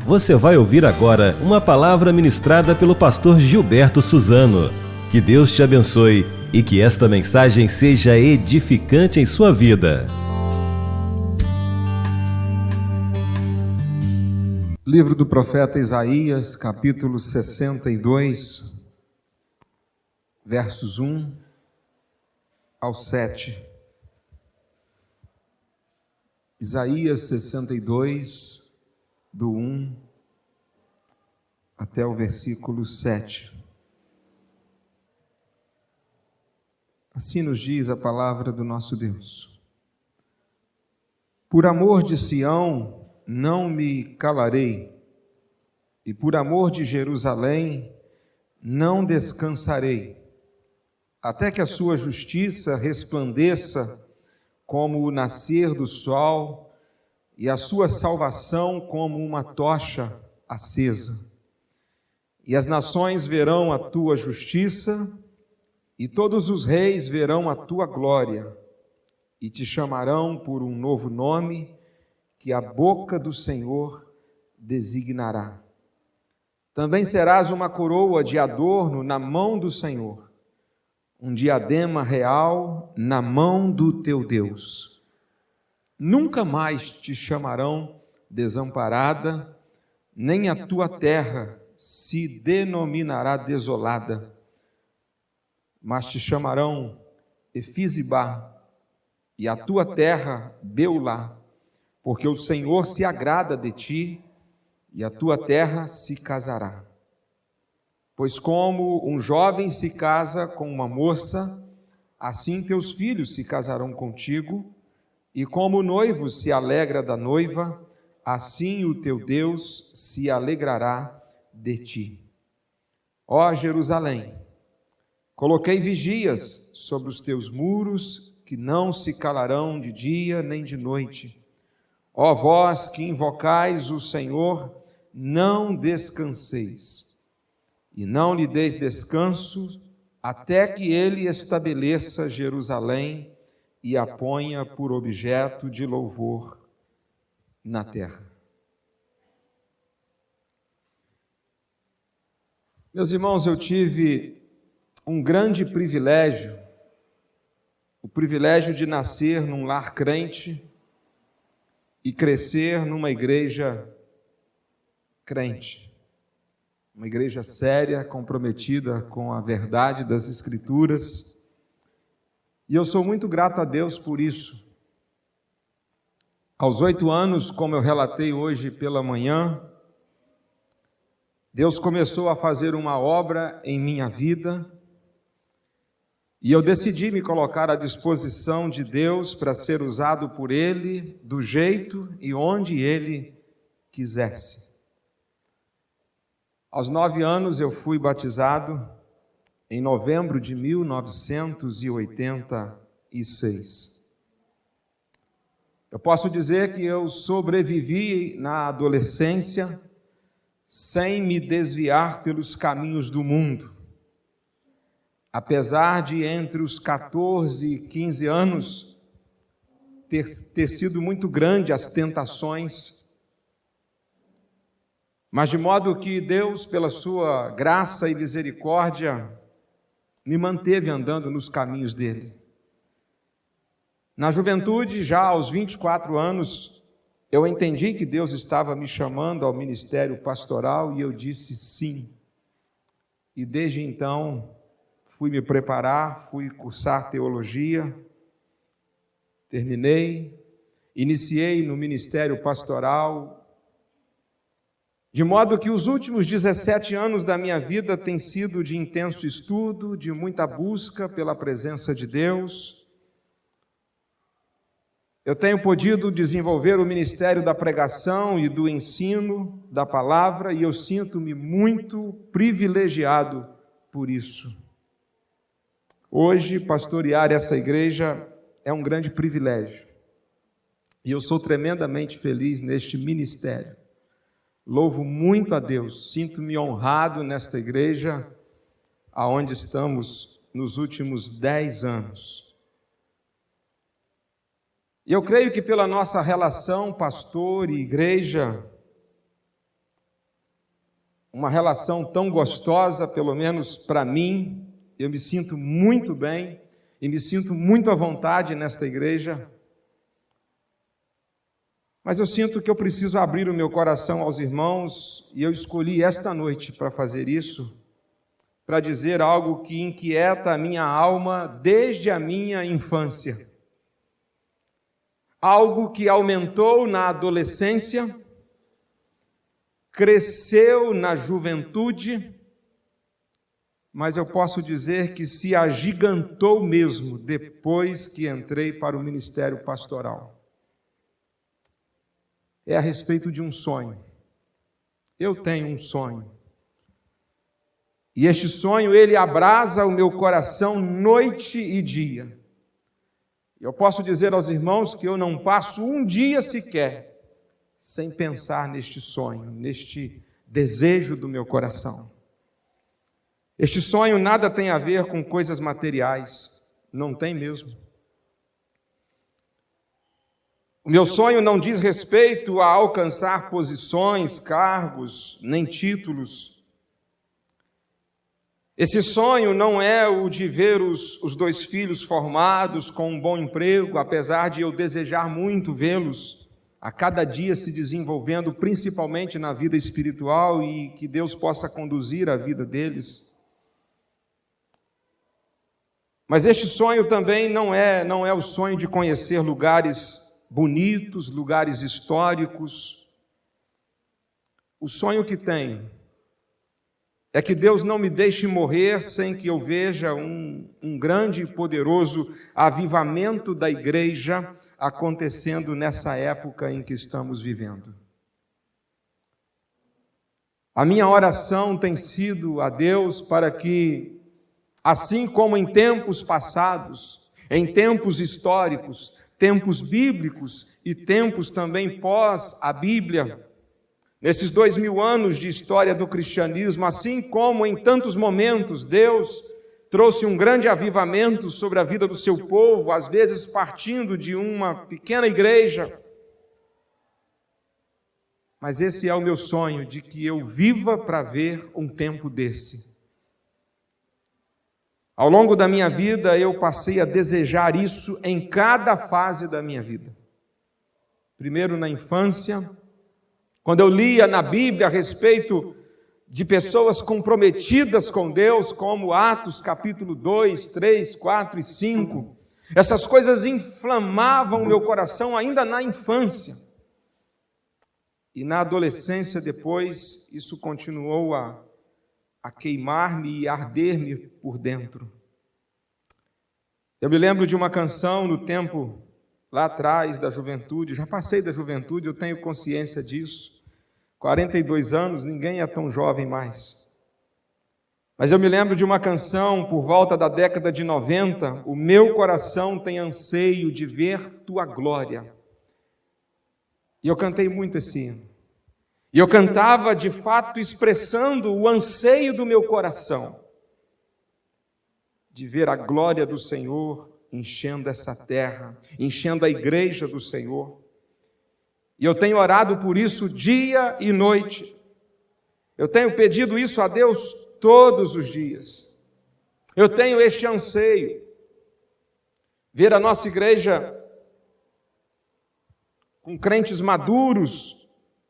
Você vai ouvir agora uma palavra ministrada pelo pastor Gilberto Suzano. Que Deus te abençoe e que esta mensagem seja edificante em sua vida. Livro do profeta Isaías, capítulo 62, versos 1 ao 7. Isaías 62, do 1 até o versículo 7. Assim nos diz a palavra do nosso Deus. Por amor de Sião não me calarei, e por amor de Jerusalém não descansarei, até que a sua justiça resplandeça como o nascer do sol, e a sua salvação como uma tocha acesa. E as nações verão a tua justiça, e todos os reis verão a tua glória, e te chamarão por um novo nome, que a boca do Senhor designará. Também serás uma coroa de adorno na mão do Senhor, um diadema real na mão do teu Deus. Nunca mais te chamarão desamparada, nem a tua terra se denominará desolada, mas te chamarão Efizibá, e a tua terra Beulá, porque o Senhor se agrada de ti, e a tua terra se casará. Pois como um jovem se casa com uma moça, assim teus filhos se casarão contigo, e como o noivo se alegra da noiva, assim o teu Deus se alegrará de ti. Ó Jerusalém, coloquei vigias sobre os teus muros, que não se calarão de dia nem de noite. Ó vós que invocais o Senhor, não descanseis, e não lhe deis descanso, até que ele estabeleça Jerusalém e a ponha por objeto de louvor na terra. Meus irmãos, eu tive um grande privilégio, o privilégio de nascer num lar crente e crescer numa igreja crente, uma igreja séria, comprometida com a verdade das Escrituras, e eu sou muito grato a Deus por isso. Aos 8 anos, como eu relatei hoje pela manhã, Deus começou a fazer uma obra em minha vida, e eu decidi me colocar à disposição de Deus para ser usado por Ele do jeito e onde Ele quisesse. Aos 9 anos eu fui batizado em novembro de 1986. Eu posso dizer que eu sobrevivi na adolescência sem me desviar pelos caminhos do mundo. Apesar de entre os 14 e 15 anos ter sido muito grande as tentações, mas de modo que Deus, pela sua graça e misericórdia, me manteve andando nos caminhos dele. Na juventude, já aos 24 anos, eu entendi que Deus estava me chamando ao ministério pastoral e eu disse sim. E desde então, fui me preparar, fui cursar teologia, terminei, iniciei no ministério pastoral, de modo que os últimos 17 anos da minha vida têm sido de intenso estudo, de muita busca pela presença de Deus. Eu tenho podido desenvolver o ministério da pregação e do ensino da palavra, e eu sinto-me muito privilegiado por isso. Hoje, pastorear essa igreja é um grande privilégio, e eu sou tremendamente feliz neste ministério. Louvo muito a Deus, sinto-me honrado nesta igreja, aonde estamos nos últimos 10 anos. E eu creio que pela nossa relação, pastor e igreja, uma relação tão gostosa, pelo menos para mim. Eu me sinto muito bem e me sinto muito à vontade nesta igreja. Mas eu sinto que eu preciso abrir o meu coração aos irmãos e eu escolhi esta noite para fazer isso, para dizer algo que inquieta a minha alma desde a minha infância. Algo que aumentou na adolescência, cresceu na juventude, mas eu posso dizer que se agigantou mesmo depois que entrei para o ministério pastoral. É a respeito de um sonho. Eu tenho um sonho. E este sonho, ele abrasa o meu coração noite e dia. Eu posso dizer aos irmãos que eu não passo um dia sequer sem pensar neste sonho, neste desejo do meu coração. Este sonho nada tem a ver com coisas materiais, não tem mesmo. O meu sonho não diz respeito a alcançar posições, cargos, nem títulos. Esse sonho não é o de ver os 2 filhos formados com um bom emprego, apesar de eu desejar muito vê-los a cada dia se desenvolvendo, principalmente na vida espiritual, e que Deus possa conduzir a vida deles. Mas este sonho também não é o sonho de conhecer lugares bonitos, lugares históricos. O sonho que tenho é que Deus não me deixe morrer sem que eu veja um grande e poderoso avivamento da igreja acontecendo nessa época em que estamos vivendo. A minha oração tem sido a Deus para que, assim como em tempos passados, em tempos históricos, tempos bíblicos e tempos também pós a Bíblia, nesses 2000 anos de história do cristianismo, assim como em tantos momentos Deus trouxe um grande avivamento sobre a vida do seu povo, às vezes partindo de uma pequena igreja. Mas esse é o meu sonho, de que eu viva para ver um tempo desse. Ao longo da minha vida, eu passei a desejar isso em cada fase da minha vida. Primeiro na infância, quando eu lia na Bíblia a respeito de pessoas comprometidas com Deus, como Atos capítulo 2, 3, 4 e 5, essas coisas inflamavam o meu coração ainda na infância. E na adolescência depois, isso continuou a queimar-me e arder-me por dentro. Eu me lembro de uma canção no tempo lá atrás da juventude, já passei da juventude, eu tenho consciência disso. 42 anos, ninguém é tão jovem mais. Mas eu me lembro de uma canção por volta da década de 90, o meu coração tem anseio de ver tua glória. E eu cantei muito esse hino. E eu cantava, de fato, expressando o anseio do meu coração de ver a glória do Senhor enchendo essa terra, enchendo a igreja do Senhor. E eu tenho orado por isso dia e noite. Eu tenho pedido isso a Deus todos os dias. Eu tenho este anseio, ver a nossa igreja com crentes maduros,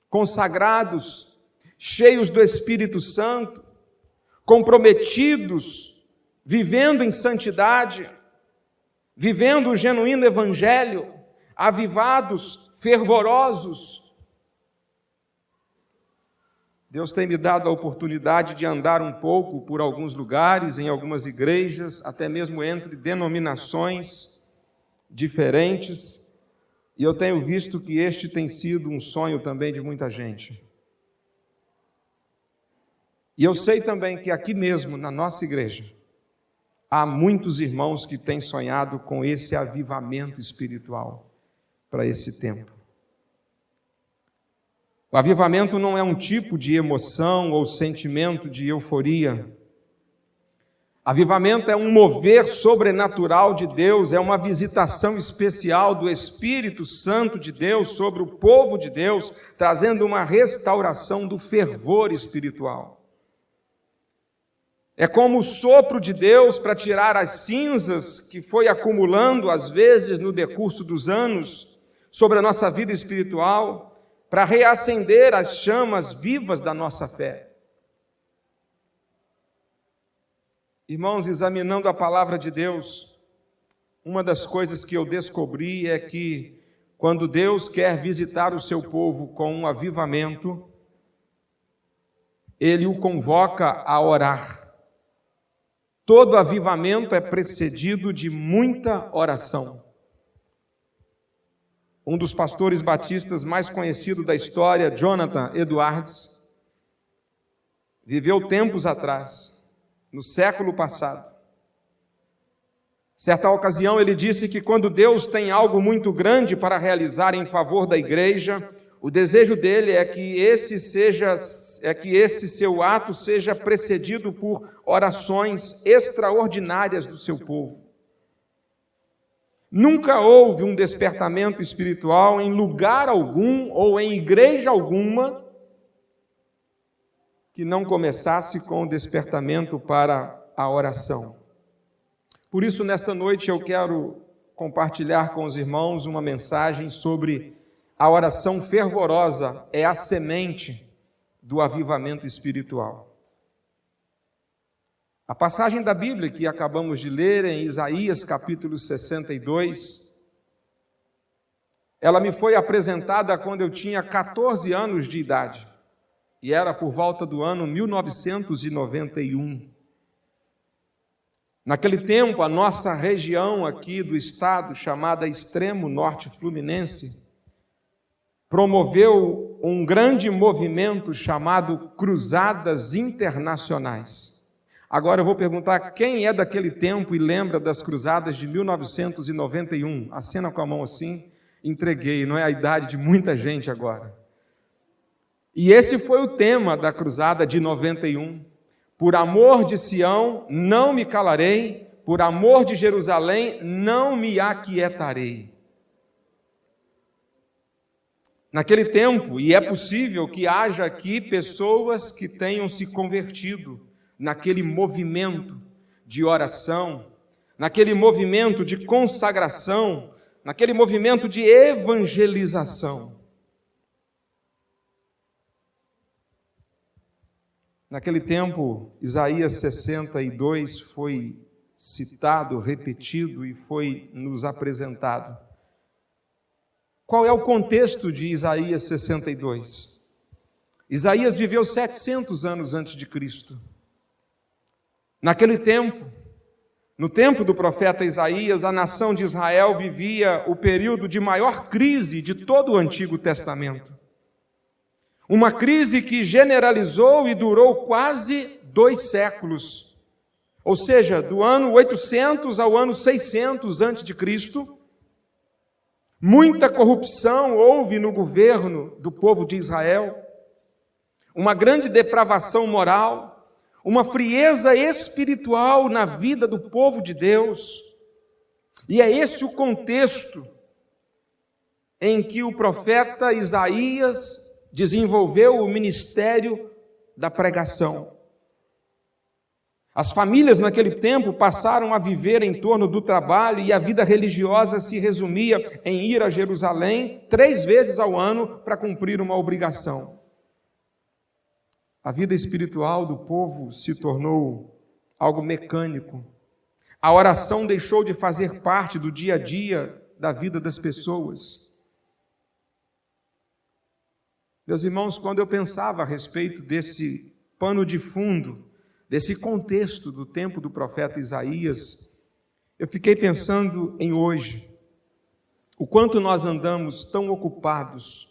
consagrados, cheios do Espírito Santo, comprometidos, vivendo em santidade, vivendo o genuíno evangelho, avivados, fervorosos. Deus tem me dado a oportunidade de andar um pouco por alguns lugares, em algumas igrejas, até mesmo entre denominações diferentes, e eu tenho visto que este tem sido um sonho também de muita gente. E eu sei também que aqui mesmo, na nossa igreja, há muitos irmãos que têm sonhado com esse avivamento espiritual para esse tempo. O avivamento não é um tipo de emoção ou sentimento de euforia. Avivamento é um mover sobrenatural de Deus, é uma visitação especial do Espírito Santo de Deus sobre o povo de Deus, trazendo uma restauração do fervor espiritual. É como o sopro de Deus para tirar as cinzas que foi acumulando, às vezes, no decurso dos anos, sobre a nossa vida espiritual, para reacender as chamas vivas da nossa fé. Irmãos, examinando a palavra de Deus, uma das coisas que eu descobri é que, quando Deus quer visitar o seu povo com um avivamento, Ele o convoca a orar. Todo avivamento é precedido de muita oração. Um dos pastores batistas mais conhecidos da história, Jonathan Edwards, viveu tempos atrás, no século passado. Certa ocasião ele disse que quando Deus tem algo muito grande para realizar em favor da igreja, o desejo dele é que esse seu ato seja precedido por orações extraordinárias do seu povo. Nunca houve um despertamento espiritual em lugar algum ou em igreja alguma que não começasse com o despertamento para a oração. Por isso, nesta noite, eu quero compartilhar com os irmãos uma mensagem sobre a oração fervorosa é a semente do avivamento espiritual. A passagem da Bíblia que acabamos de ler em Isaías capítulo 62, ela me foi apresentada quando eu tinha 14 anos de idade, e era por volta do ano 1991. Naquele tempo, a nossa região aqui do estado, chamada Extremo Norte Fluminense, promoveu um grande movimento chamado Cruzadas Internacionais. Agora eu vou perguntar quem é daquele tempo e lembra das cruzadas de 1991. Acena com a mão assim, entreguei, não é a idade de muita gente agora. E esse foi o tema da cruzada de 91. Por amor de Sião, não me calarei, por amor de Jerusalém, não me aquietarei. Naquele tempo, e é possível que haja aqui pessoas que tenham se convertido naquele movimento de oração, naquele movimento de consagração, naquele movimento de evangelização. Naquele tempo, Isaías 62 foi citado, repetido e foi nos apresentado. Qual é o contexto de Isaías 62? Isaías viveu 700 anos antes de Cristo. Naquele tempo, no tempo do profeta Isaías, a nação de Israel vivia o período de maior crise de todo o Antigo Testamento. Uma crise que generalizou e durou quase 2 séculos. Ou seja, do ano 800 ao ano 600 antes de Cristo, muita corrupção houve no governo do povo de Israel, uma grande depravação moral, uma frieza espiritual na vida do povo de Deus. E é esse o contexto em que o profeta Isaías desenvolveu o ministério da pregação. As famílias naquele tempo passaram a viver em torno do trabalho e a vida religiosa se resumia em ir a Jerusalém 3 vezes ao ano para cumprir uma obrigação. A vida espiritual do povo se tornou algo mecânico. A oração deixou de fazer parte do dia a dia da vida das pessoas. Meus irmãos, quando eu pensava a respeito desse pano de fundo, desse contexto do tempo do profeta Isaías, eu fiquei pensando em hoje, o quanto nós andamos tão ocupados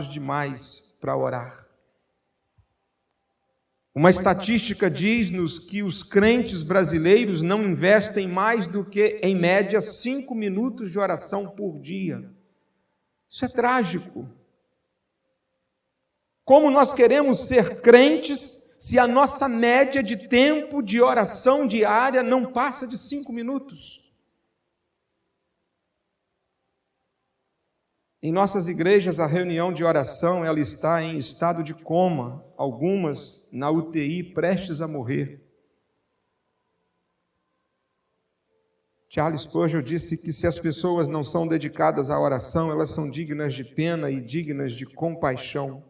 demais para orar. Uma estatística diz-nos que os crentes brasileiros não investem mais do que, em média, 5 minutos de oração por dia. Isso é trágico. Como nós queremos ser crentes se a nossa média de tempo de oração diária não passa de 5 minutos? Em nossas igrejas, a reunião de oração ela está em estado de coma, algumas na UTI prestes a morrer. Charles Spurgeon disse que se as pessoas não são dedicadas à oração, elas são dignas de pena e dignas de compaixão.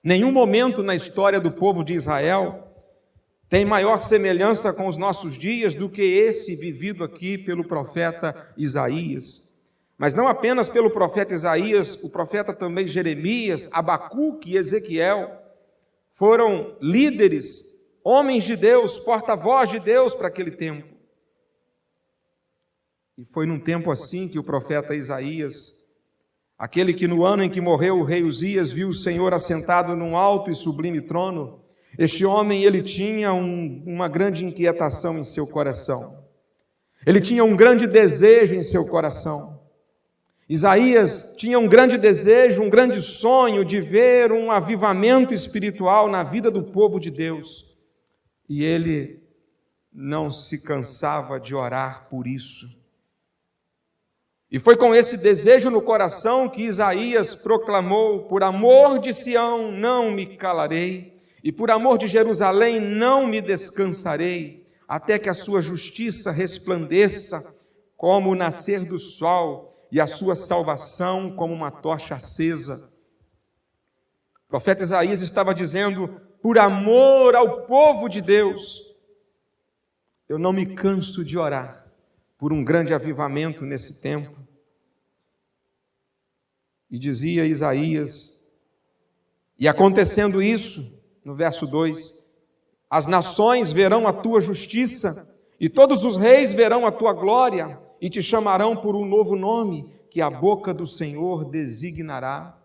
Nenhum momento na história do povo de Israel tem maior semelhança com os nossos dias do que esse vivido aqui pelo profeta Isaías. Mas não apenas pelo profeta Isaías, o profeta também Jeremias, Abacuque e Ezequiel foram líderes, homens de Deus, porta-voz de Deus para aquele tempo. E foi num tempo assim que o profeta Isaías, aquele que no ano em que morreu o rei Uzias viu o Senhor assentado num alto e sublime trono, este homem ele tinha uma grande inquietação em seu coração. Ele tinha um grande desejo em seu coração. Isaías tinha um grande desejo, um grande sonho de ver um avivamento espiritual na vida do povo de Deus. E ele não se cansava de orar por isso. E foi com esse desejo no coração que Isaías proclamou: por amor de Sião não me calarei, e por amor de Jerusalém não me descansarei, até que a sua justiça resplandeça como o nascer do sol, e a sua salvação como uma tocha acesa. O profeta Isaías estava dizendo: por amor ao povo de Deus, eu não me canso de orar por um grande avivamento nesse tempo. E dizia Isaías, e acontecendo isso, no verso 2, as nações verão a tua justiça, e todos os reis verão a tua glória, e te chamarão por um novo nome, que a boca do Senhor designará.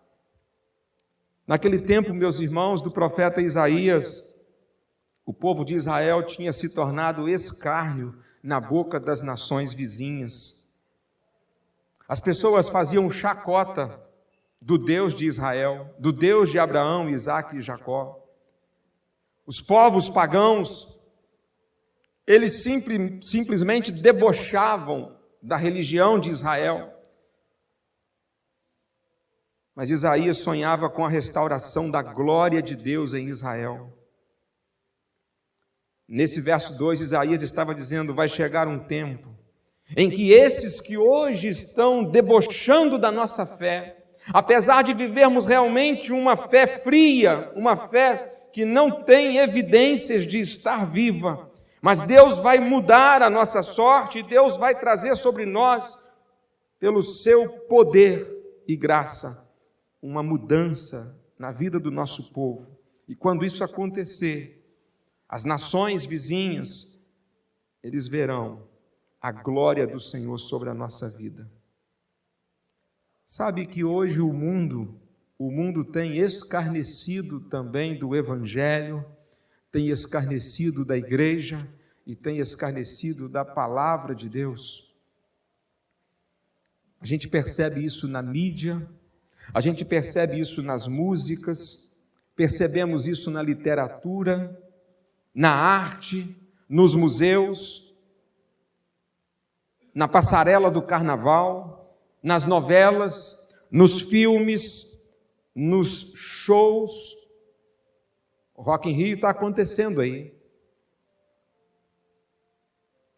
Naquele tempo, meus irmãos, do profeta Isaías, o povo de Israel tinha se tornado escárnio na boca das nações vizinhas. As pessoas faziam chacota do Deus de Israel, do Deus de Abraão, Isaque e Jacó. Os povos pagãos, eles simplesmente debochavam da religião de Israel. Mas Isaías sonhava com a restauração da glória de Deus em Israel. Nesse verso 2, Isaías estava dizendo: vai chegar um tempo em que esses que hoje estão debochando da nossa fé, apesar de vivermos realmente uma fé fria, uma fé que não tem evidências de estar viva, mas Deus vai mudar a nossa sorte, e Deus vai trazer sobre nós, pelo seu poder e graça, uma mudança na vida do nosso povo. E quando isso acontecer, as nações vizinhas, eles verão a glória do Senhor sobre a nossa vida. Sabe que hoje o mundo tem escarnecido também do Evangelho, tem escarnecido da igreja e tem escarnecido da palavra de Deus. A gente percebe isso na mídia, a gente percebe isso nas músicas, percebemos isso na literatura, na arte, nos museus, na passarela do carnaval, nas novelas, nos filmes, nos shows. O Rock in Rio está acontecendo aí.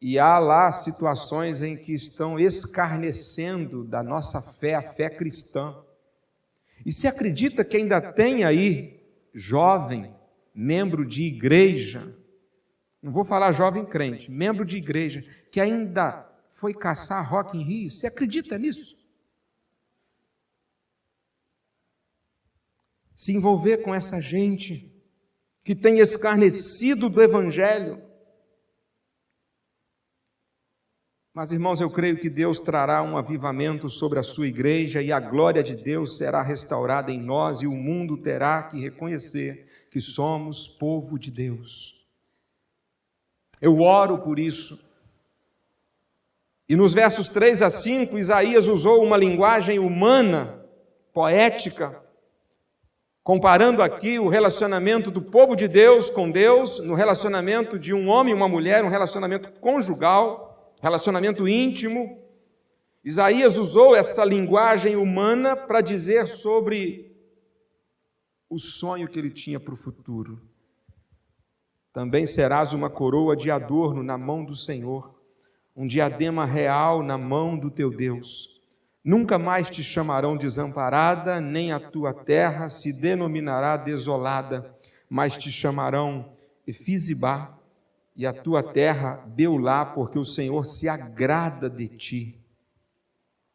E há lá situações em que estão escarnecendo da nossa fé, a fé cristã. E se acredita que ainda tem aí jovem, membro de igreja, não vou falar jovem crente, membro de igreja, que ainda foi caçar Rock in Rio? Você acredita nisso? Se envolver com essa gente que tem escarnecido do Evangelho. Mas, irmãos, eu creio que Deus trará um avivamento sobre a sua igreja e a glória de Deus será restaurada em nós e o mundo terá que reconhecer que somos povo de Deus. Eu oro por isso. E nos versos 3 a 5, Isaías usou uma linguagem humana, poética, comparando aqui o relacionamento do povo de Deus com Deus, no relacionamento de um homem e uma mulher, um relacionamento conjugal, relacionamento íntimo. Isaías usou essa linguagem humana para dizer sobre o sonho que ele tinha para o futuro. Também serás uma coroa de adorno na mão do Senhor, um diadema real na mão do teu Deus. Nunca mais te chamarão desamparada, nem a tua terra se denominará desolada, mas te chamarão Efizibá, e a tua terra Beulá, porque o Senhor se agrada de ti.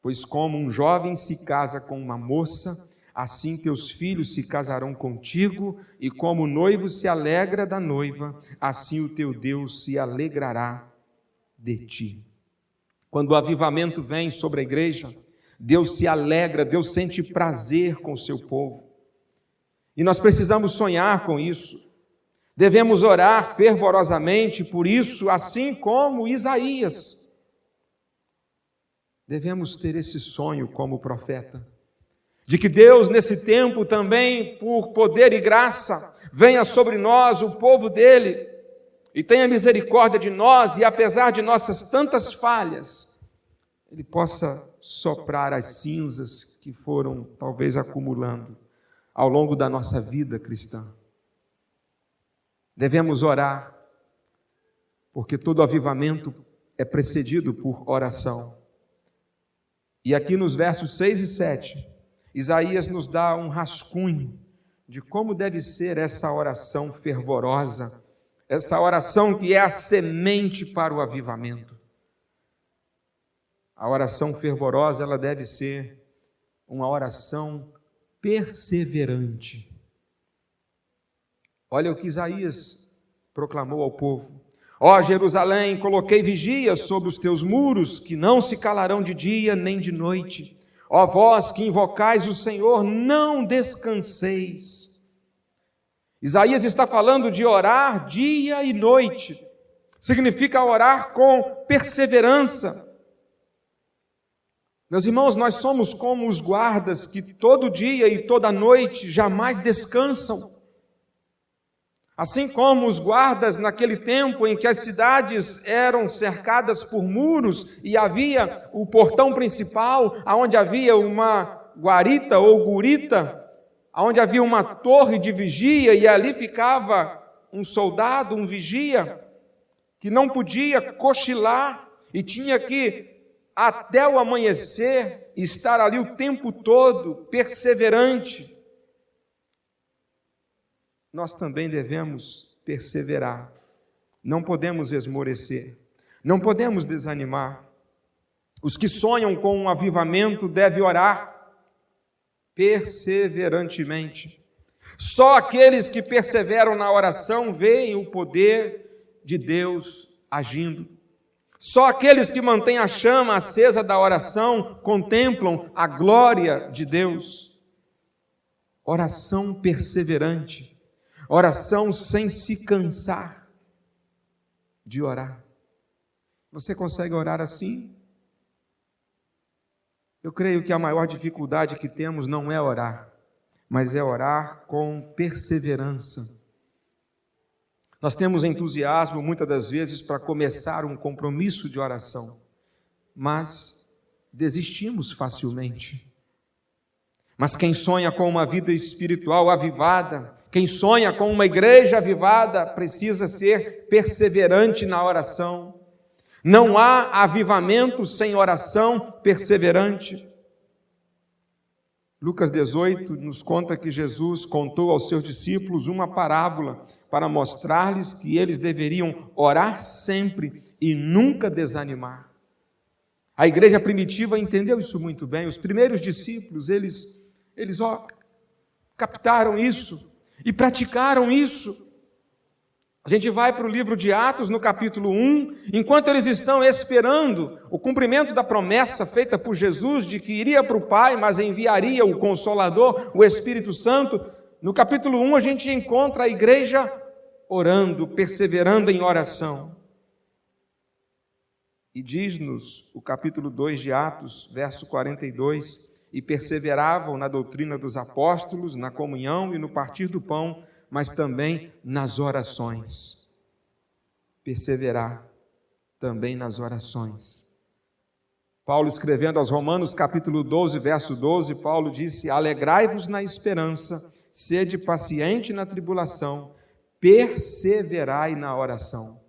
Pois como um jovem se casa com uma moça, assim teus filhos se casarão contigo, e como o noivo se alegra da noiva, assim o teu Deus se alegrará de ti. Quando o avivamento vem sobre a igreja, Deus se alegra, Deus sente prazer com o seu povo. E nós precisamos sonhar com isso. Devemos orar fervorosamente por isso, assim como Isaías. Devemos ter esse sonho como profeta, de que Deus, nesse tempo também, por poder e graça, venha sobre nós, o povo dele, e tenha misericórdia de nós, e apesar de nossas tantas falhas, ele possa soprar as cinzas que foram talvez acumulando ao longo da nossa vida cristã. Devemos orar, porque todo avivamento é precedido por oração. E aqui nos versos 6 e 7, Isaías nos dá um rascunho de como deve ser essa oração fervorosa, essa oração que é a semente para o avivamento. A oração fervorosa, ela deve ser uma oração perseverante. Olha o que Isaías proclamou ao povo: ó Jerusalém, coloquei vigias sobre os teus muros, que não se calarão de dia nem de noite. Ó vós que invocais o Senhor, não descanseis. Isaías está falando de orar dia e noite. Significa orar com perseverança. Meus irmãos, nós somos como os guardas que todo dia e toda noite jamais descansam. Assim como os guardas naquele tempo em que as cidades eram cercadas por muros e havia o portão principal, onde havia uma guarita ou gurita, onde havia uma torre de vigia e ali ficava um soldado, um vigia, que não podia cochilar e tinha que, até o amanhecer, estar ali o tempo todo, perseverante. Nós também devemos perseverar, não podemos esmorecer, não podemos desanimar. Os que sonham com um avivamento devem orar perseverantemente. Só aqueles que perseveram na oração veem o poder de Deus agindo. Só aqueles que mantêm a chama acesa da oração contemplam a glória de Deus. Oração perseverante. Oração sem se cansar de orar. Você consegue orar assim? Eu creio que a maior dificuldade que temos não é orar, mas é orar com perseverança. Nós temos entusiasmo muitas das vezes para começar um compromisso de oração, mas desistimos facilmente. Mas quem sonha com uma vida espiritual avivada, quem sonha com uma igreja avivada, precisa ser perseverante na oração. Não há avivamento sem oração perseverante. Lucas 18 nos conta que Jesus contou aos seus discípulos uma parábola para mostrar-lhes que eles deveriam orar sempre e nunca desanimar. A igreja primitiva entendeu isso muito bem. Os primeiros discípulos, eles captaram isso e praticaram isso. A gente vai para o livro de Atos, no capítulo 1, enquanto eles estão esperando o cumprimento da promessa feita por Jesus de que iria para o Pai, mas enviaria o Consolador, o Espírito Santo. No capítulo 1 a gente encontra a igreja orando, perseverando em oração. E diz-nos o capítulo 2 de Atos, verso 42, e perseveravam na doutrina dos apóstolos, na comunhão e no partir do pão, mas também nas orações. Perseverar também nas orações. Paulo, escrevendo aos Romanos, capítulo 12, verso 12, Paulo disse: alegrai-vos na esperança, sede paciente na tribulação, perseverai na oração.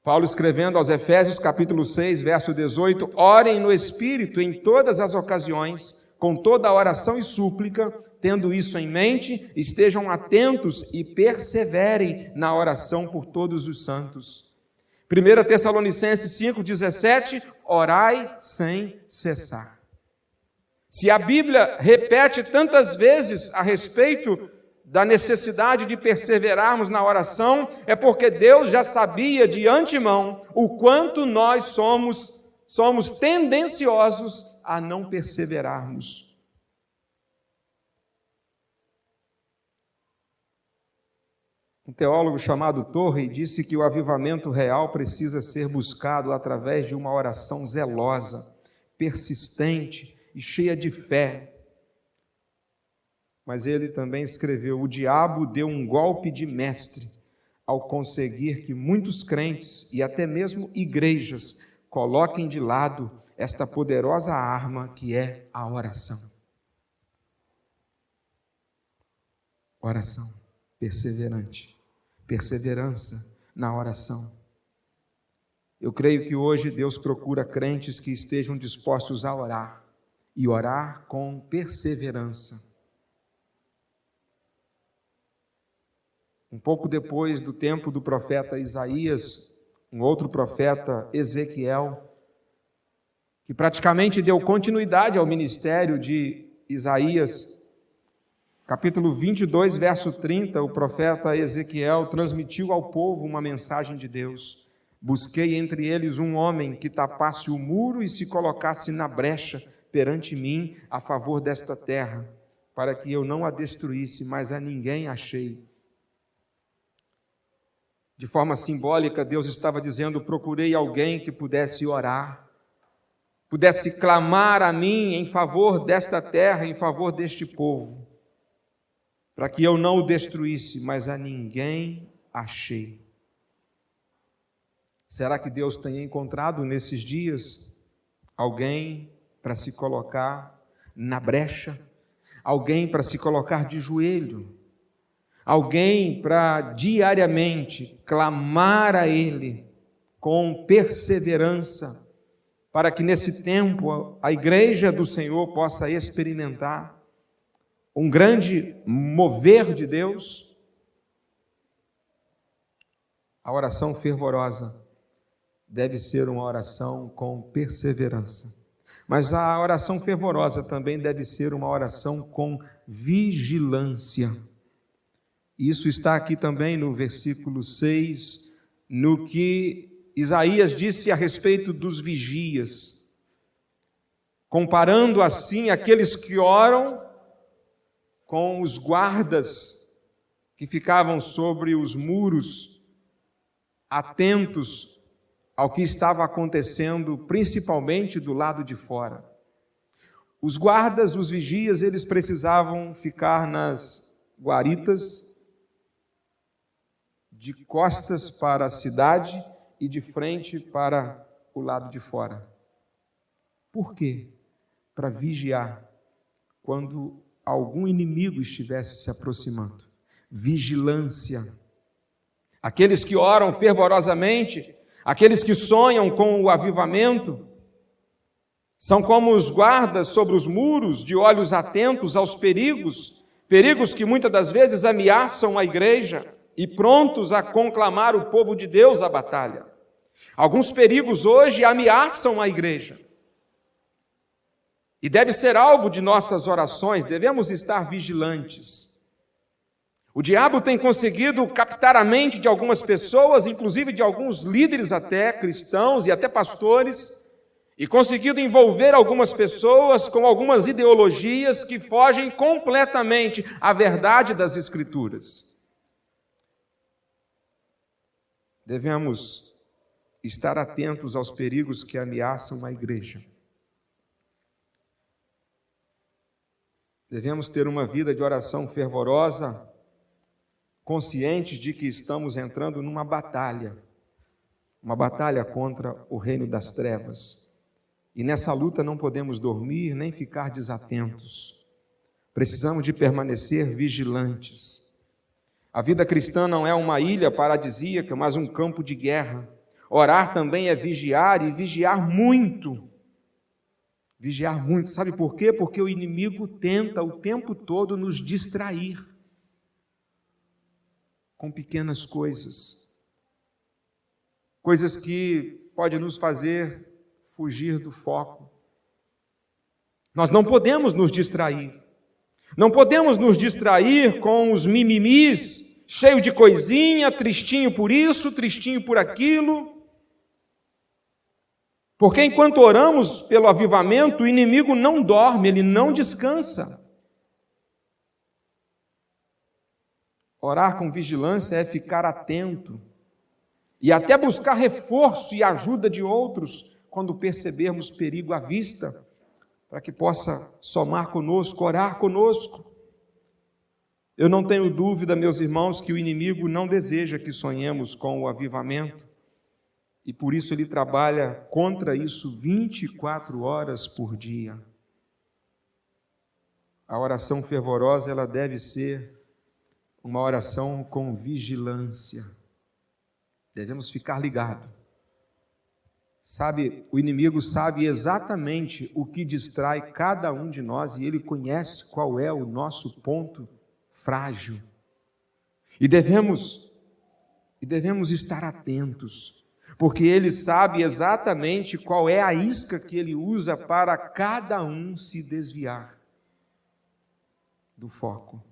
Paulo escrevendo aos Efésios, capítulo 6, verso 18, orem no Espírito em todas as ocasiões, com toda oração e súplica, tendo isso em mente, estejam atentos e perseverem na oração por todos os santos. 1 Tessalonicenses 5,17, orai sem cessar. Se a Bíblia repete tantas vezes a respeito da necessidade de perseverarmos na oração, é porque Deus já sabia de antemão o quanto nós somos tendenciosos a não perseverarmos. Um teólogo chamado Torrey disse que o avivamento real precisa ser buscado através de uma oração zelosa, persistente e cheia de fé. Mas ele também escreveu: o diabo deu um golpe de mestre ao conseguir que muitos crentes e até mesmo igrejas coloquem de lado esta poderosa arma que é a oração. Oração perseverante, perseverança na oração. Eu creio que hoje Deus procura crentes que estejam dispostos a orar e orar com perseverança. Um pouco depois do tempo do profeta Isaías, um outro profeta, Ezequiel, que praticamente deu continuidade ao ministério de Isaías, capítulo 22, verso 30, o profeta Ezequiel transmitiu ao povo uma mensagem de Deus: busquei entre eles um homem que tapasse o muro e se colocasse na brecha perante mim a favor desta terra, para que eu não a destruísse, mas a ninguém achei. De forma simbólica, Deus estava dizendo: procurei alguém que pudesse orar, pudesse clamar a mim em favor desta terra, em favor deste povo, para que eu não o destruísse, mas a ninguém achei. Será que Deus tem encontrado nesses dias alguém para se colocar na brecha, alguém para se colocar de joelho, alguém para diariamente clamar a Ele com perseverança, para que nesse tempo a igreja do Senhor possa experimentar um grande mover de Deus? A oração fervorosa deve ser uma oração com perseverança, mas a oração fervorosa também deve ser uma oração com vigilância. Isso está aqui também no versículo 6, no que Isaías disse a respeito dos vigias, comparando assim aqueles que oram com os guardas que ficavam sobre os muros, atentos ao que estava acontecendo, principalmente do lado de fora. Os guardas, os vigias, eles precisavam ficar nas guaritas, de costas para a cidade e de frente para o lado de fora. Por quê? Para vigiar quando algum inimigo estivesse se aproximando. Vigilância. Aqueles que oram fervorosamente, aqueles que sonham com o avivamento, são como os guardas sobre os muros, de olhos atentos aos perigos que muitas das vezes ameaçam a igreja, e prontos a conclamar o povo de Deus à batalha. Alguns perigos hoje ameaçam a igreja. E deve ser alvo de nossas orações, devemos estar vigilantes. O diabo tem conseguido captar a mente de algumas pessoas, inclusive de alguns líderes até, cristãos e até pastores, e conseguido envolver algumas pessoas com algumas ideologias que fogem completamente à verdade das Escrituras. Devemos estar atentos aos perigos que ameaçam a igreja. Devemos ter uma vida de oração fervorosa, conscientes de que estamos entrando numa batalha, uma batalha contra o reino das trevas. E nessa luta não podemos dormir nem ficar desatentos. Precisamos de permanecer vigilantes. A vida cristã não é uma ilha paradisíaca, mas um campo de guerra, Orar também é vigiar e vigiar muito. Vigiar muito, sabe por quê? Porque o inimigo tenta o tempo todo nos distrair com pequenas coisas. Coisas que podem nos fazer fugir do foco. Nós não podemos nos distrair. Não podemos nos distrair com os mimimis, cheio de coisinha, tristinho por isso, tristinho por aquilo. Porque enquanto oramos pelo avivamento, o inimigo não dorme, ele não descansa. Orar com vigilância é ficar atento e até buscar reforço e ajuda de outros quando percebermos perigo à vista, para que possa somar conosco, orar conosco. Eu não tenho dúvida, meus irmãos, que o inimigo não deseja que sonhemos com o avivamento, e por isso ele trabalha contra isso 24 horas por dia. A oração fervorosa, ela deve ser uma oração com vigilância. Devemos ficar ligados. Sabe, o inimigo sabe exatamente o que distrai cada um de nós e ele conhece qual é o nosso ponto frágil. E devemos estar atentos, porque ele sabe exatamente qual é a isca que ele usa para cada um se desviar do foco.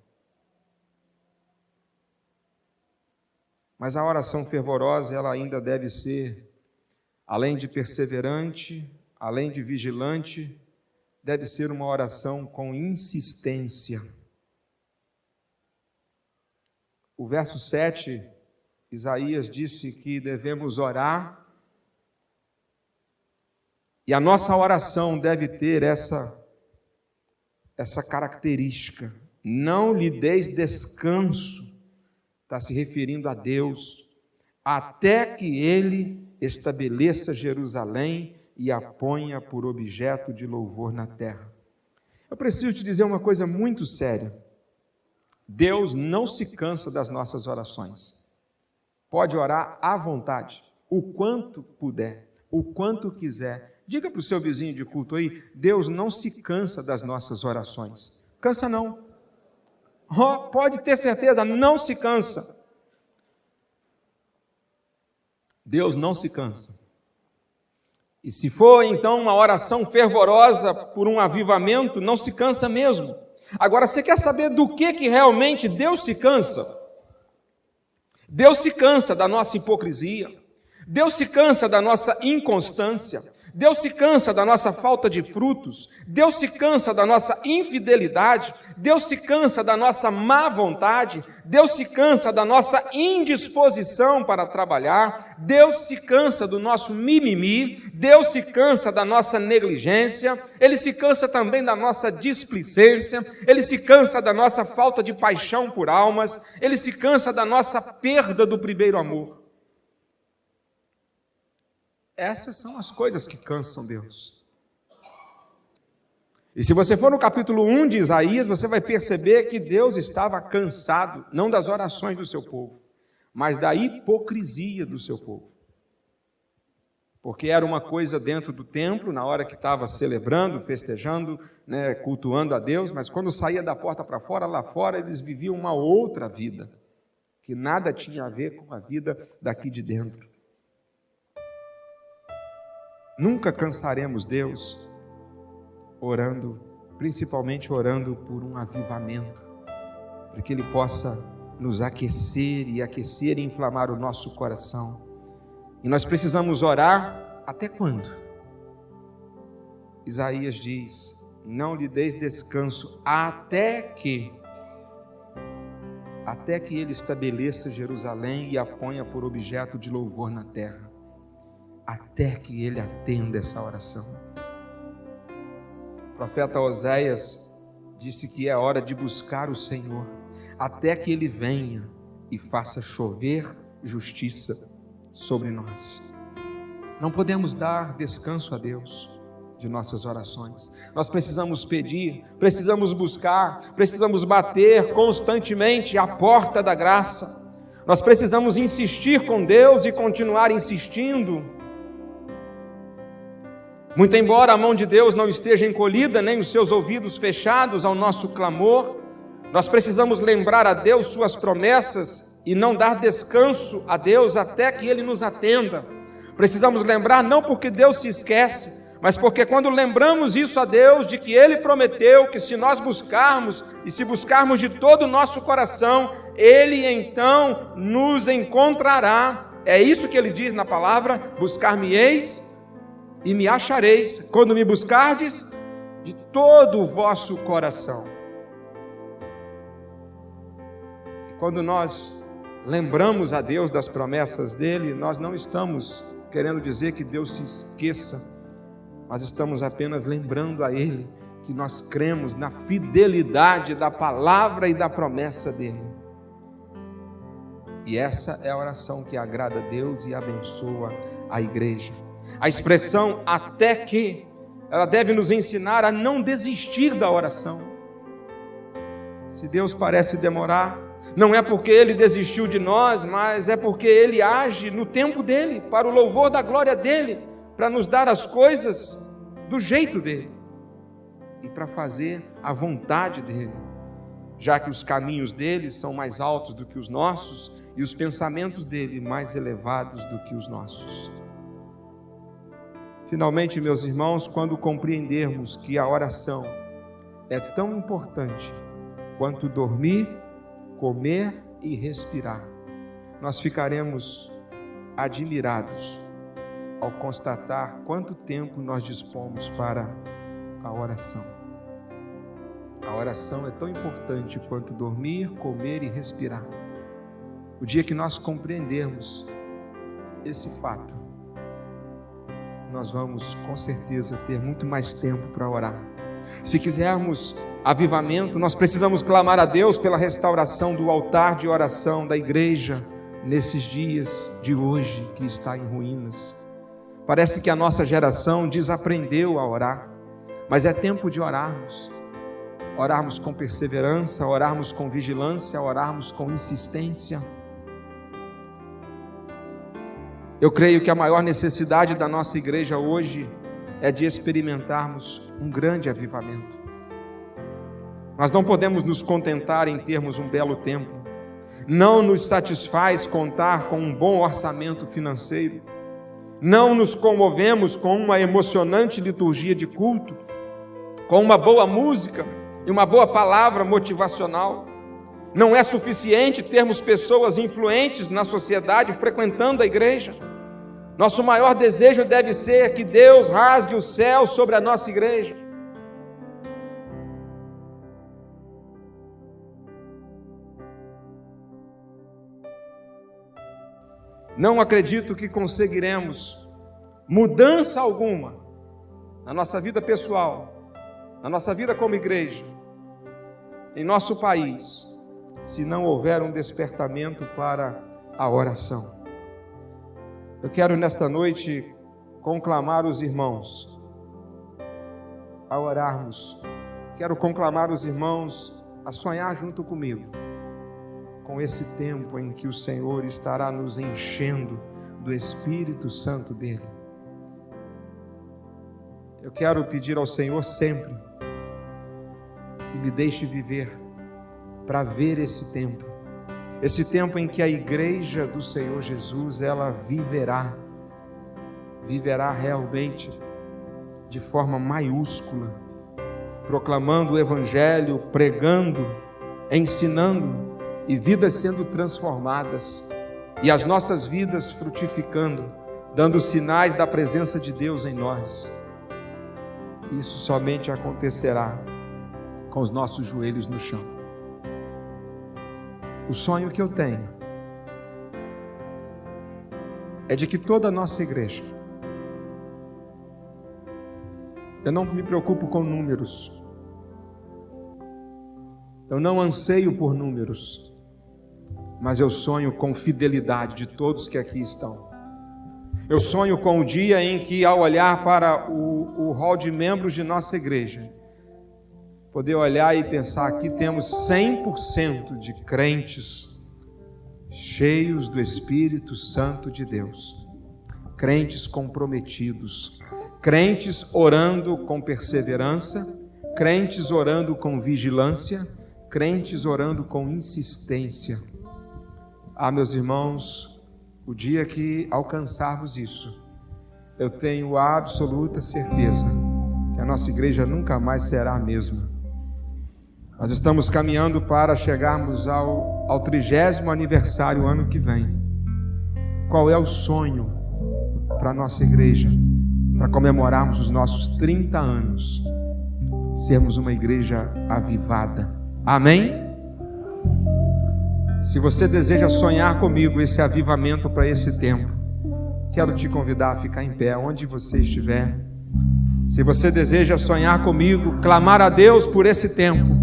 Mas a oração fervorosa, ela ainda deve ser, além de perseverante, além de vigilante, deve ser uma oração com insistência. O verso 7, Isaías disse que devemos orar, e a nossa oração deve ter essa característica: não lhe deis descanso. Está se referindo a Deus, até que Ele estabeleça Jerusalém e a ponha por objeto de louvor na terra. Eu preciso te dizer uma coisa muito séria. Deus não se cansa das nossas orações. Pode orar à vontade, o quanto puder, o quanto quiser. Diga para o seu vizinho de culto aí, Deus não se cansa das nossas orações. Cansa não. Oh, pode ter certeza, não se cansa. Deus não se cansa. E se for então uma oração fervorosa por um avivamento, não se cansa mesmo. Agora, você quer saber do que realmente Deus se cansa? Deus se cansa da nossa hipocrisia. Deus se cansa da nossa inconstância. Deus se cansa da nossa falta de frutos, Deus se cansa da nossa infidelidade, Deus se cansa da nossa má vontade, Deus se cansa da nossa indisposição para trabalhar, Deus se cansa do nosso mimimi, Deus se cansa da nossa negligência, Ele se cansa também da nossa displicência, Ele se cansa da nossa falta de paixão por almas, Ele se cansa da nossa perda do primeiro amor. Essas são as coisas que cansam Deus. E se você for no capítulo 1 de Isaías, você vai perceber que Deus estava cansado, não das orações do seu povo, mas da hipocrisia do seu povo. Porque era uma coisa dentro do templo, na hora que estava celebrando, festejando, cultuando a Deus, mas quando saía da porta para fora, lá fora eles viviam uma outra vida, que nada tinha a ver com a vida daqui de dentro. Nunca cansaremos Deus orando, principalmente orando por um avivamento, para que Ele possa nos aquecer e inflamar o nosso coração. E nós precisamos orar até quando? Isaías diz, não lhe deis descanso até que Ele estabeleça Jerusalém e a ponha por objeto de louvor na terra. Até que Ele atenda essa oração. O profeta Oséias disse que é hora de buscar o Senhor, até que Ele venha e faça chover justiça sobre nós. Não podemos dar descanso a Deus de nossas orações. Nós precisamos pedir, precisamos buscar, precisamos bater constantemente a porta da graça. Nós precisamos insistir com Deus e continuar insistindo. Muito embora a mão de Deus não esteja encolhida, nem os seus ouvidos fechados ao nosso clamor, nós precisamos lembrar a Deus suas promessas e não dar descanso a Deus até que Ele nos atenda. Precisamos lembrar não porque Deus se esquece, mas porque quando lembramos isso a Deus, de que Ele prometeu que se nós buscarmos, e se buscarmos de todo o nosso coração, Ele então nos encontrará. É isso que Ele diz na palavra: buscar-me-eis e me achareis, quando me buscardes de todo o vosso coração. E quando nós lembramos a Deus das promessas dEle, nós não estamos querendo dizer que Deus se esqueça, mas estamos apenas lembrando a Ele que nós cremos na fidelidade da palavra e da promessa dEle. E essa é a oração que agrada a Deus e abençoa a igreja. A expressão até que, ela deve nos ensinar a não desistir da oração. Se Deus parece demorar, não é porque Ele desistiu de nós, mas é porque Ele age no tempo dEle, para o louvor da glória dEle, para nos dar as coisas do jeito dEle e para fazer a vontade dEle, já que os caminhos dEle são mais altos do que os nossos e os pensamentos dEle mais elevados do que os nossos. Finalmente, meus irmãos, quando compreendermos que a oração é tão importante quanto dormir, comer e respirar, nós ficaremos admirados ao constatar quanto tempo nós dispomos para a oração. A oração é tão importante quanto dormir, comer e respirar. O dia que nós compreendermos esse fato, nós vamos com certeza ter muito mais tempo para orar. Se quisermos avivamento, nós precisamos clamar a Deus pela restauração do altar de oração da igreja nesses dias de hoje que está em ruínas. Parece que a nossa geração desaprendeu a orar, mas é tempo de orarmos. Orarmos com perseverança, orarmos com vigilância, orarmos com insistência. Eu creio que a maior necessidade da nossa igreja hoje é de experimentarmos um grande avivamento. Nós não podemos nos contentar em termos um belo templo. Não nos satisfaz contar com um bom orçamento financeiro. Não nos comovemos com uma emocionante liturgia de culto, com uma boa música e uma boa palavra motivacional. Não é suficiente termos pessoas influentes na sociedade frequentando a igreja. Nosso maior desejo deve ser que Deus rasgue o céu sobre a nossa igreja. Não acredito que conseguiremos mudança alguma na nossa vida pessoal, na nossa vida como igreja, em nosso país, se não houver um despertamento para a oração. Eu quero nesta noite conclamar os irmãos a orarmos. Quero conclamar os irmãos a sonhar junto comigo com esse tempo em que o Senhor estará nos enchendo do Espírito Santo dele. Eu quero pedir ao Senhor sempre que me deixe viver para ver esse tempo em que a igreja do Senhor Jesus, ela viverá realmente de forma maiúscula, proclamando o Evangelho, pregando, ensinando, e vidas sendo transformadas, e as nossas vidas frutificando, dando sinais da presença de Deus em nós. Isso somente acontecerá com os nossos joelhos no chão. O sonho que eu tenho é de que toda a nossa igreja, eu não me preocupo com números, eu não anseio por números, mas eu sonho com fidelidade de todos que aqui estão. Eu sonho com o dia em que, ao olhar para o hall de membros de nossa igreja, poder olhar e pensar: aqui temos 100% de crentes cheios do Espírito Santo de Deus, crentes comprometidos, crentes orando com perseverança, crentes orando com vigilância, crentes orando com insistência. Meus irmãos, o dia que alcançarmos isso, eu tenho a absoluta certeza que a nossa igreja nunca mais será a mesma. Nós estamos caminhando para chegarmos ao 30º aniversário ano que vem. Qual é o sonho para a nossa igreja? Para comemorarmos os nossos 30 anos, sermos uma igreja avivada. Amém? Se você deseja sonhar comigo esse avivamento para esse tempo, quero te convidar a ficar em pé onde você estiver. Se você deseja sonhar comigo, clamar a Deus por esse tempo,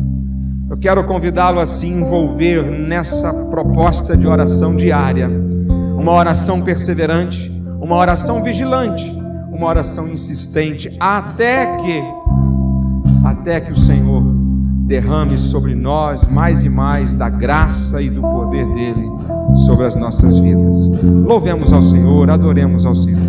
eu quero convidá-lo a se envolver nessa proposta de oração diária, uma oração perseverante, uma oração vigilante, uma oração insistente, até que o Senhor derrame sobre nós mais e mais da graça e do poder dele sobre as nossas vidas. Louvemos ao Senhor, adoremos ao Senhor.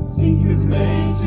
Simplesmente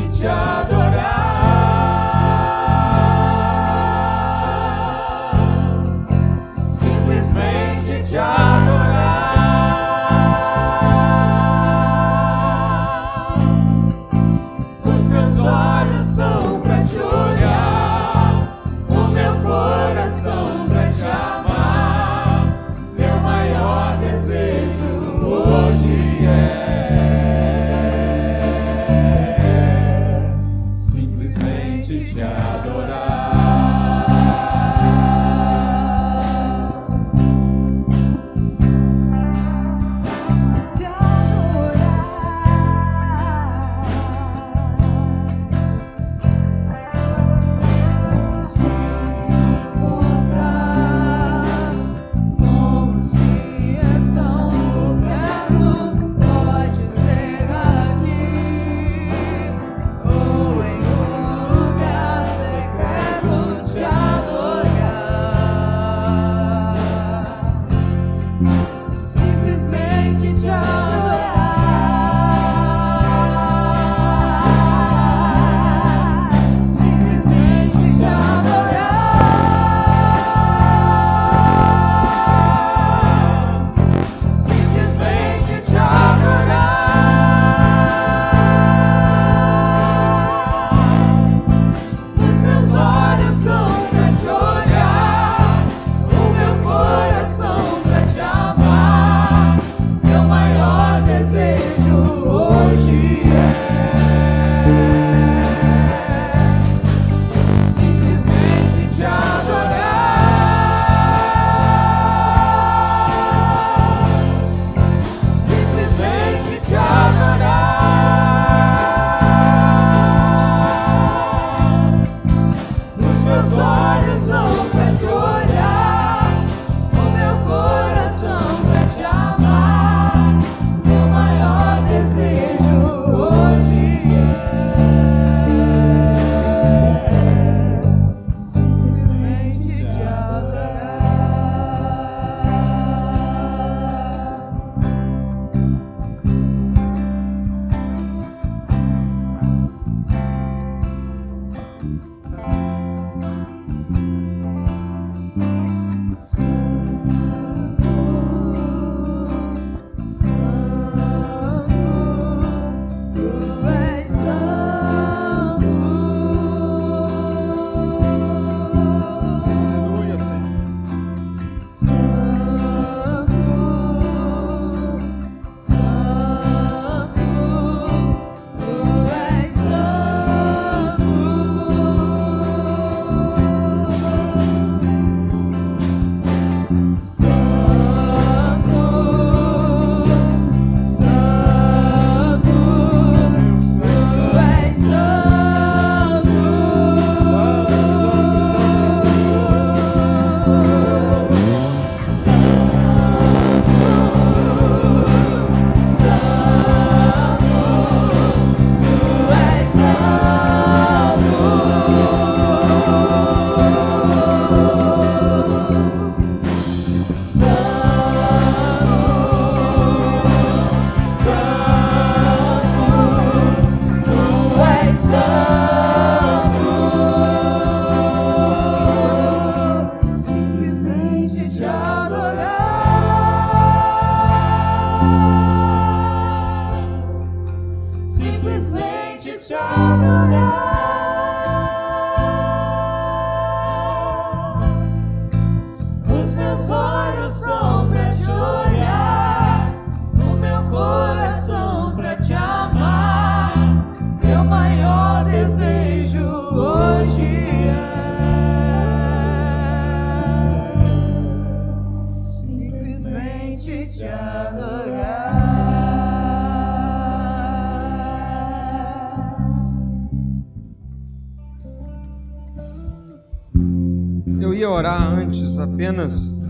orar antes apenas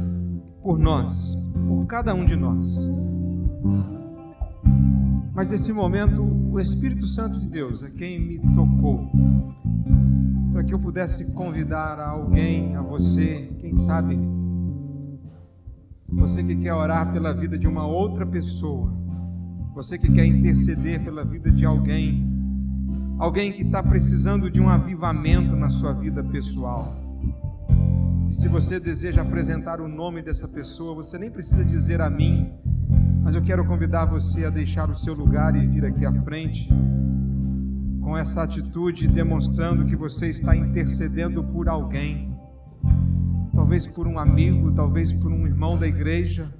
por nós, por cada um de nós. Mas nesse momento, o Espírito Santo de Deus é quem me tocou, para que eu pudesse convidar a alguém, a você, quem sabe, você que quer orar pela vida de uma outra pessoa, você que quer interceder pela vida de alguém que está precisando de um avivamento na sua vida pessoal. E se você deseja apresentar o nome dessa pessoa, você nem precisa dizer a mim, mas eu quero convidar você a deixar o seu lugar e vir aqui à frente, com essa atitude demonstrando que você está intercedendo por alguém, talvez por um amigo, talvez por um irmão da igreja,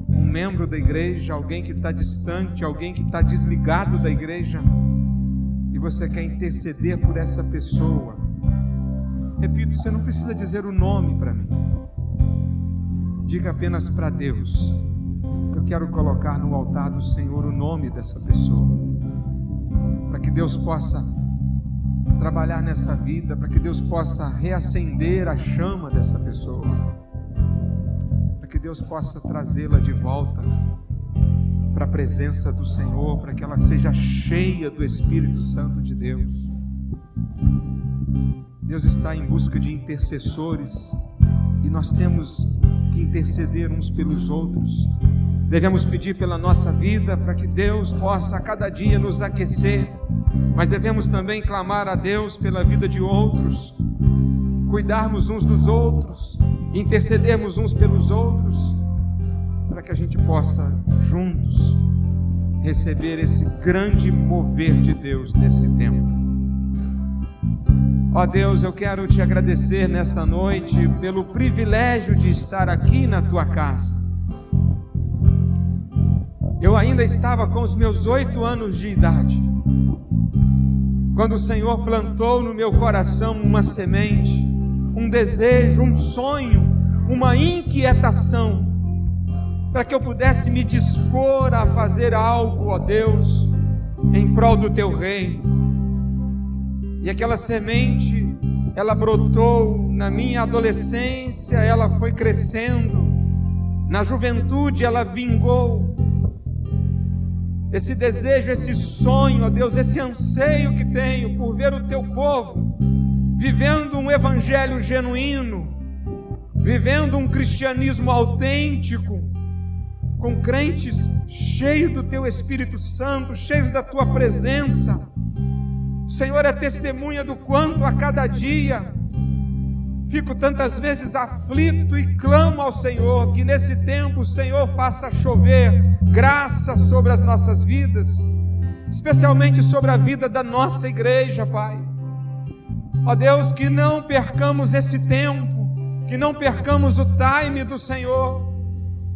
um membro da igreja, alguém que está distante, alguém que está desligado da igreja, e você quer interceder por essa pessoa. Repito, você não precisa dizer o nome para mim, diga apenas para Deus: eu quero colocar no altar do Senhor o nome dessa pessoa, para que Deus possa trabalhar nessa vida, para que Deus possa reacender a chama dessa pessoa, para que Deus possa trazê-la de volta para a presença do Senhor, para que ela seja cheia do Espírito Santo de Deus. Deus está em busca de intercessores, e nós temos que interceder uns pelos outros. Devemos pedir pela nossa vida, para que Deus possa a cada dia nos aquecer, mas devemos também clamar a Deus pela vida de outros, cuidarmos uns dos outros, intercedermos uns pelos outros, para que a gente possa juntos receber esse grande mover de Deus nesse tempo. Ó Deus, eu quero te agradecer nesta noite pelo privilégio de estar aqui na tua casa. Eu ainda estava com os meus 8 anos de idade, quando o Senhor plantou no meu coração uma semente, um desejo, um sonho, uma inquietação, para que eu pudesse me dispor a fazer algo, ó Deus, em prol do teu reino. E aquela semente, ela brotou na minha adolescência, ela foi crescendo, na juventude ela vingou. Esse desejo, esse sonho, ó Deus, esse anseio que tenho por ver o teu povo vivendo um evangelho genuíno, vivendo um cristianismo autêntico, com crentes cheios do teu Espírito Santo, cheios da tua presença. O Senhor é testemunha do quanto a cada dia fico tantas vezes aflito e clamo ao Senhor que nesse tempo o Senhor faça chover graça sobre as nossas vidas, especialmente sobre a vida da nossa igreja, Pai. Ó Deus, que não percamos esse tempo, que não percamos o time do Senhor.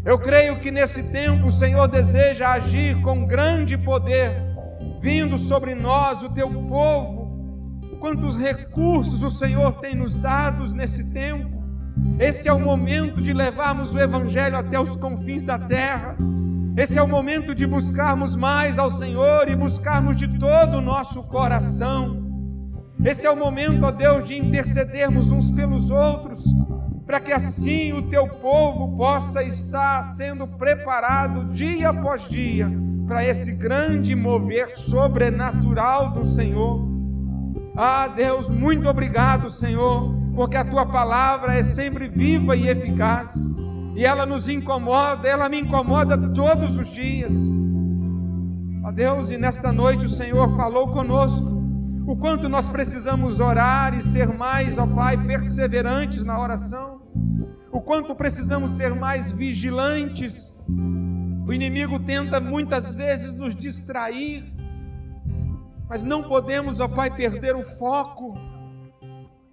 Eu creio que nesse tempo o Senhor deseja agir com grande poder, vindo sobre nós, o teu povo. Quantos recursos o Senhor tem nos dado nesse tempo. Esse é o momento de levarmos o Evangelho até os confins da terra. Esse é o momento de buscarmos mais ao Senhor e buscarmos de todo o nosso coração. Esse é o momento, ó Deus, de intercedermos uns pelos outros, para que assim o teu povo possa estar sendo preparado dia após dia para esse grande mover sobrenatural do Senhor. Ah, Deus, muito obrigado, Senhor, porque a tua palavra é sempre viva e eficaz, e ela nos incomoda, ela me incomoda todos os dias. Ó Deus, e nesta noite o Senhor falou conosco o quanto nós precisamos orar e ser mais, ó Pai, perseverantes na oração, o quanto precisamos ser mais vigilantes. O inimigo tenta muitas vezes nos distrair, mas não podemos, ó Pai, perder o foco,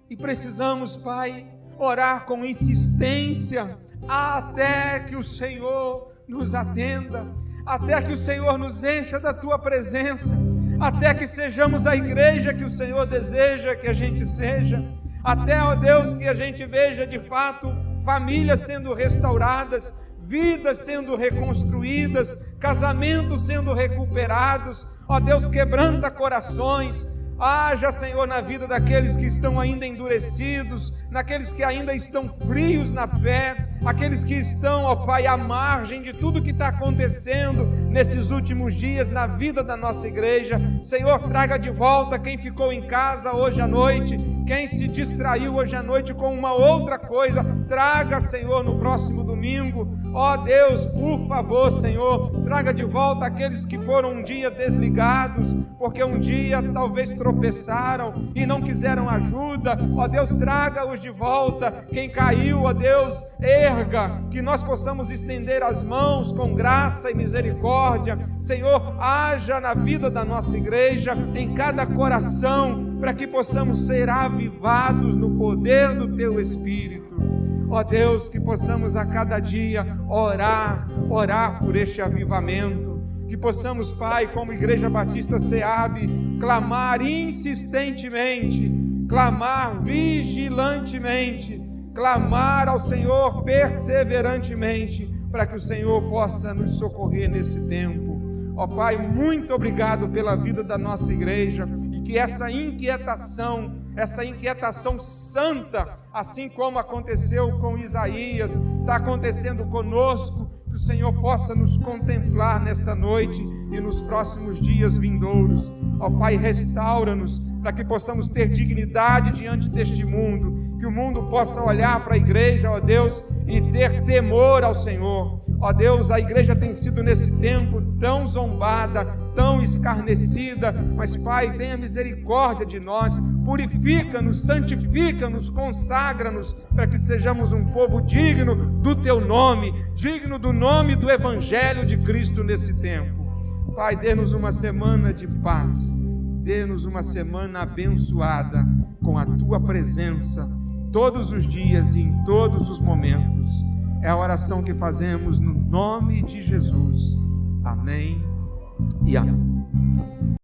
e precisamos, Pai, orar com insistência, até que o Senhor nos atenda, até que o Senhor nos encha da tua presença, até que sejamos a igreja que o Senhor deseja que a gente seja, até, ó Deus, que a gente veja de fato famílias sendo restauradas, vidas sendo reconstruídas, casamentos sendo recuperados. Ó Deus, quebranta corações. Haja, Senhor, na vida daqueles que estão ainda endurecidos, naqueles que ainda estão frios na fé, aqueles que estão, ó Pai, à margem de tudo que está acontecendo nesses últimos dias na vida da nossa igreja. Senhor, traga de volta quem ficou em casa hoje à noite, quem se distraiu hoje à noite com uma outra coisa, traga, Senhor, no próximo domingo. Ó Deus, por favor, Senhor, traga de volta aqueles que foram um dia desligados, porque um dia talvez tropeçaram e não quiseram ajuda. Ó Deus, traga-os de volta. Quem caiu, ó Deus, erga, que nós possamos estender as mãos com graça e misericórdia. Senhor, haja na vida da nossa igreja, em cada coração, para que possamos ser avivados no poder do Teu Espírito. Ó Deus, que possamos a cada dia orar por este avivamento, que possamos, Pai, como Igreja Batista SEAB, clamar insistentemente, clamar vigilantemente, clamar ao Senhor perseverantemente, para que o Senhor possa nos socorrer nesse tempo. Ó Pai, muito obrigado pela vida da nossa igreja, e que essa inquietação santa, assim como aconteceu com Isaías, está acontecendo conosco, que o Senhor possa nos contemplar nesta noite e nos próximos dias vindouros. Ó Pai, restaura-nos para que possamos ter dignidade diante deste mundo, que o mundo possa olhar para a igreja, ó Deus, e ter temor ao Senhor. Ó Deus, a igreja tem sido nesse tempo tão zombada, tão escarnecida, mas Pai, tenha misericórdia de nós, purifica-nos, santifica-nos, consagra-nos, para que sejamos um povo digno do Teu nome, digno do nome do Evangelho de Cristo nesse tempo. Pai, dê-nos uma semana de paz, dê-nos uma semana abençoada com a Tua presença, todos os dias e em todos os momentos. É a oração que fazemos no nome de Jesus. Amém e amém.